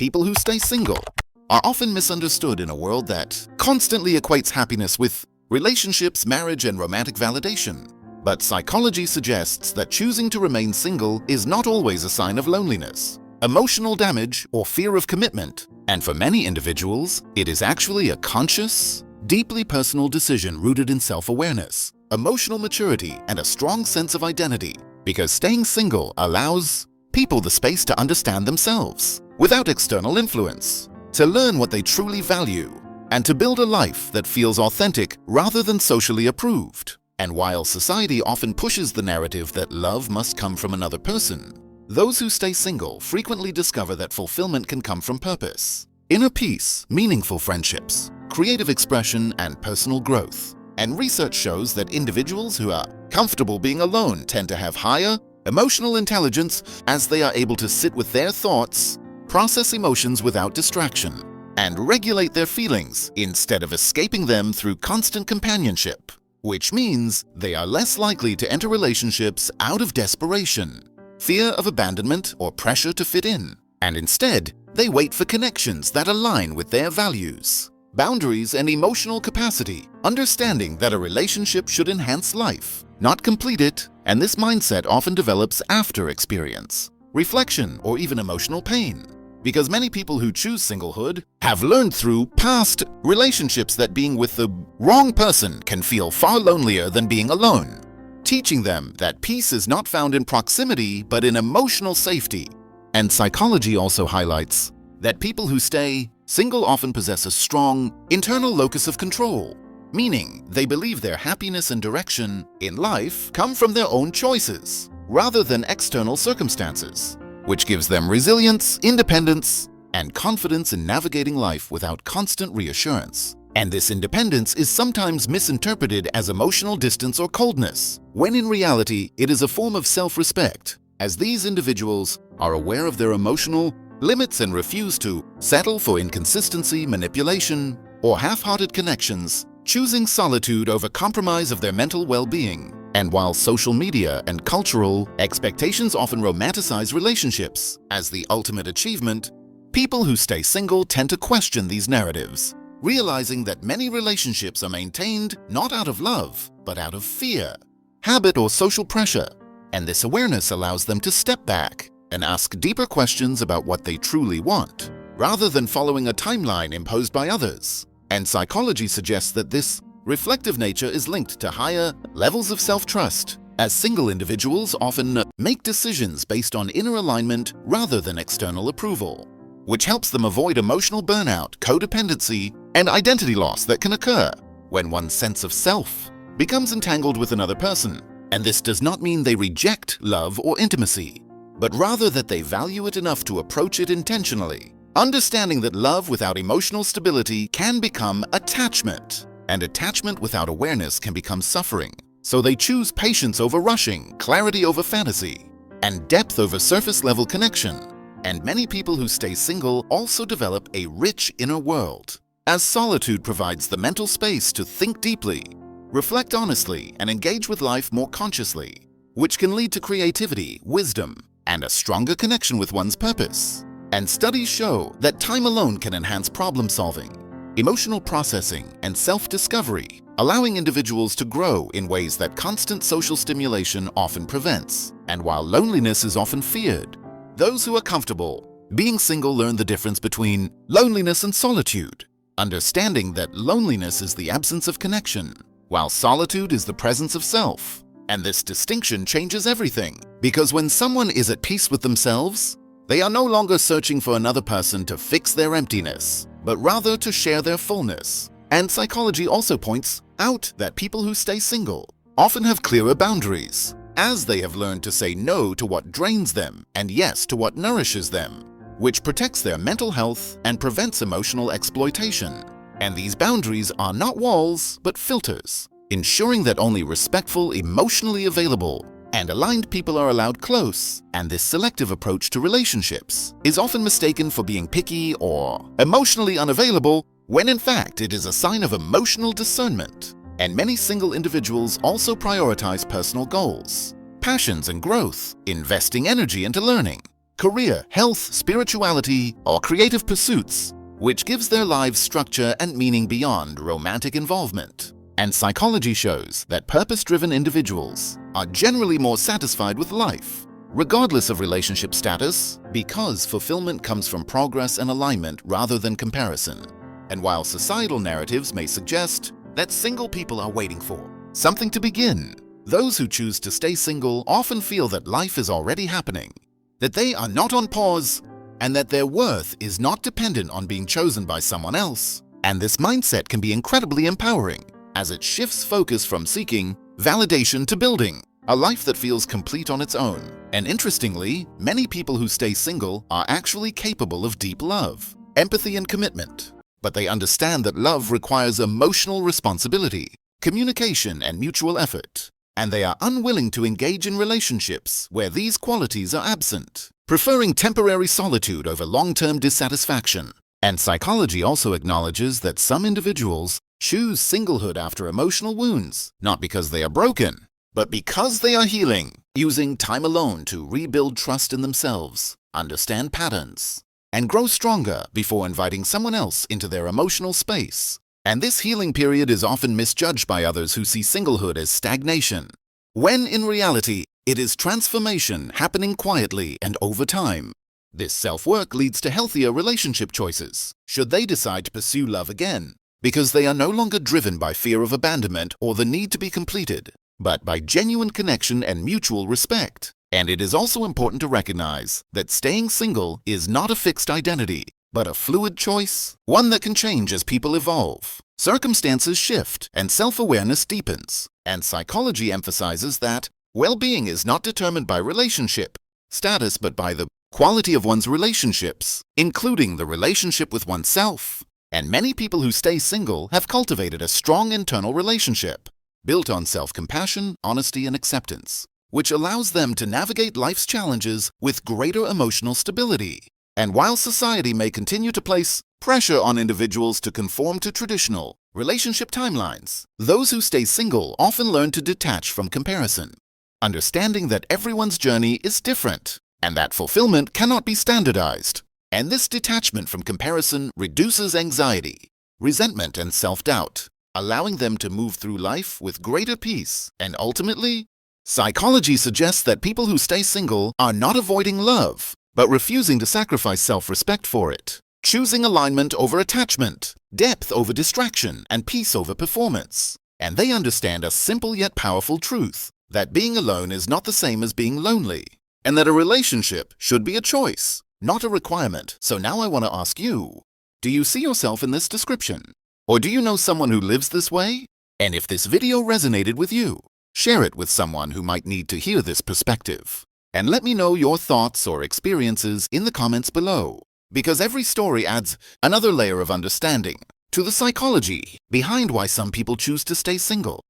people who stay single are often misunderstood in a world that constantly equates happiness with relationships, marriage, and romantic validation. But psychology suggests that choosing to remain single is not always a sign of loneliness, emotional damage, or fear of commitment. And for many individuals, it is actually a conscious, deeply personal decision rooted in self-awareness, emotional maturity, and a strong sense of identity. Because staying single allows people the space to understand themselves without external influence, to learn what they truly value, and to build a life that feels authentic rather than socially approved. And while society often pushes the narrative that love must come from another person, those who stay single frequently discover that fulfillment can come from purpose, inner peace, meaningful friendships, creative expression, and personal growth. And research shows that individuals who are comfortable being alone tend to have higher emotional intelligence, as they are able to sit with their thoughts, process emotions without distraction, and regulate their feelings instead of escaping them through constant companionship, which means they are less likely to enter relationships out of desperation, fear of abandonment, or pressure to fit in, and instead they wait for connections that align with their values, boundaries, and emotional capacity, understanding that a relationship should enhance life, not complete it. And this mindset often develops after experience, reflection, or even emotional pain, because many people who choose singlehood have learned through past relationships that being with the wrong person can feel far lonelier than being alone, teaching them that peace is not found in proximity but in emotional safety. And psychology also highlights that people who stay single often possess a strong internal locus of control, meaning they believe their happiness and direction in life come from their own choices rather than external circumstances, which gives them resilience, independence, and confidence in navigating life without constant reassurance. And this independence is sometimes misinterpreted as emotional distance or coldness, when in reality it is a form of self-respect, as these individuals are aware of their emotional limits and refuse to settle for inconsistency, manipulation, or half-hearted connections, choosing solitude over compromise of their mental well-being. And while social media and cultural expectations often romanticize relationships as the ultimate achievement, people who stay single tend to question these narratives, realizing that many relationships are maintained not out of love, but out of fear, habit, or social pressure. And this awareness allows them to step back and ask deeper questions about what they truly want, rather than following a timeline imposed by others. And psychology suggests that this reflective nature is linked to higher levels of self-trust, as single individuals often make decisions based on inner alignment rather than external approval, which helps them avoid emotional burnout, codependency, and identity loss that can occur when one's sense of self becomes entangled with another person. And this does not mean they reject love or intimacy, but rather that they value it enough to approach it intentionally, understanding that love without emotional stability can become attachment, and attachment without awareness can become suffering. So they choose patience over rushing, clarity over fantasy, and depth over surface-level connection. And many people who stay single also develop a rich inner world, as solitude provides the mental space to think deeply, reflect honestly, and engage with life more consciously, which can lead to creativity, wisdom, and a stronger connection with one's purpose. And studies show that time alone can enhance problem-solving, emotional processing, and self-discovery, allowing individuals to grow in ways that constant social stimulation often prevents. And while loneliness is often feared, those who are comfortable being single learn the difference between loneliness and solitude, understanding that loneliness is the absence of connection, while solitude is the presence of self. And this distinction changes everything, because when someone is at peace with themselves, they are no longer searching for another person to fix their emptiness, but rather to share their fullness. And psychology also points out that people who stay single often have clearer boundaries, as they have learned to say no to what drains them and yes to what nourishes them, which protects their mental health and prevents emotional exploitation. And these boundaries are not walls, but filters, ensuring that only respectful, emotionally available, and aligned people are allowed close. And this selective approach to relationships is often mistaken for being picky or emotionally unavailable, when in fact it is a sign of emotional discernment. And many single individuals also prioritize personal goals, passions, and growth, investing energy into learning, career, health, spirituality, or creative pursuits, which gives their lives structure and meaning beyond romantic involvement. And psychology shows that purpose-driven individuals are generally more satisfied with life, regardless of relationship status, because fulfillment comes from progress and alignment rather than comparison. And while societal narratives may suggest that single people are waiting for something to begin, those who choose to stay single often feel that life is already happening, that they are not on pause, and that their worth is not dependent on being chosen by someone else. And this mindset can be incredibly empowering, as it shifts focus from seeking validation to building a life that feels complete on its own. And interestingly, many people who stay single are actually capable of deep love, empathy, and commitment. But they understand that love requires emotional responsibility, communication, and mutual effort. And they are unwilling to engage in relationships where these qualities are absent, preferring temporary solitude over long-term dissatisfaction. And psychology also acknowledges that some individuals choose singlehood after emotional wounds, not because they are broken, but because they are healing, using time alone to rebuild trust in themselves, understand patterns, and grow stronger before inviting someone else into their emotional space. And this healing period is often misjudged by others who see singlehood as stagnation, when in reality, it is transformation happening quietly and over time. This self-work leads to healthier relationship choices, should they decide to pursue love again, because they are no longer driven by fear of abandonment or the need to be completed, but by genuine connection and mutual respect. And it is also important to recognize that staying single is not a fixed identity, but a fluid choice, one that can change as people evolve. Circumstances shift and self-awareness deepens, and psychology emphasizes that well-being is not determined by relationship status, but by the quality of one's relationships, including the relationship with oneself. And many people who stay single have cultivated a strong internal relationship, built on self-compassion, honesty, and acceptance, which allows them to navigate life's challenges with greater emotional stability. And while society may continue to place pressure on individuals to conform to traditional relationship timelines, those who stay single often learn to detach from comparison, understanding that everyone's journey is different and that fulfillment cannot be standardized. And this detachment from comparison reduces anxiety, resentment, and self-doubt, allowing them to move through life with greater peace. And ultimately, psychology suggests that people who stay single are not avoiding love, but refusing to sacrifice self-respect for it, choosing alignment over attachment, depth over distraction, and peace over performance. And they understand a simple yet powerful truth, that being alone is not the same as being lonely, and that a relationship should be a choice, not a requirement. So now I want to ask you, do you see yourself in this description? Or do you know someone who lives this way? And if this video resonated with you, share it with someone who might need to hear this perspective. And let me know your thoughts or experiences in the comments below, because every story adds another layer of understanding to the psychology behind why some people choose to stay single.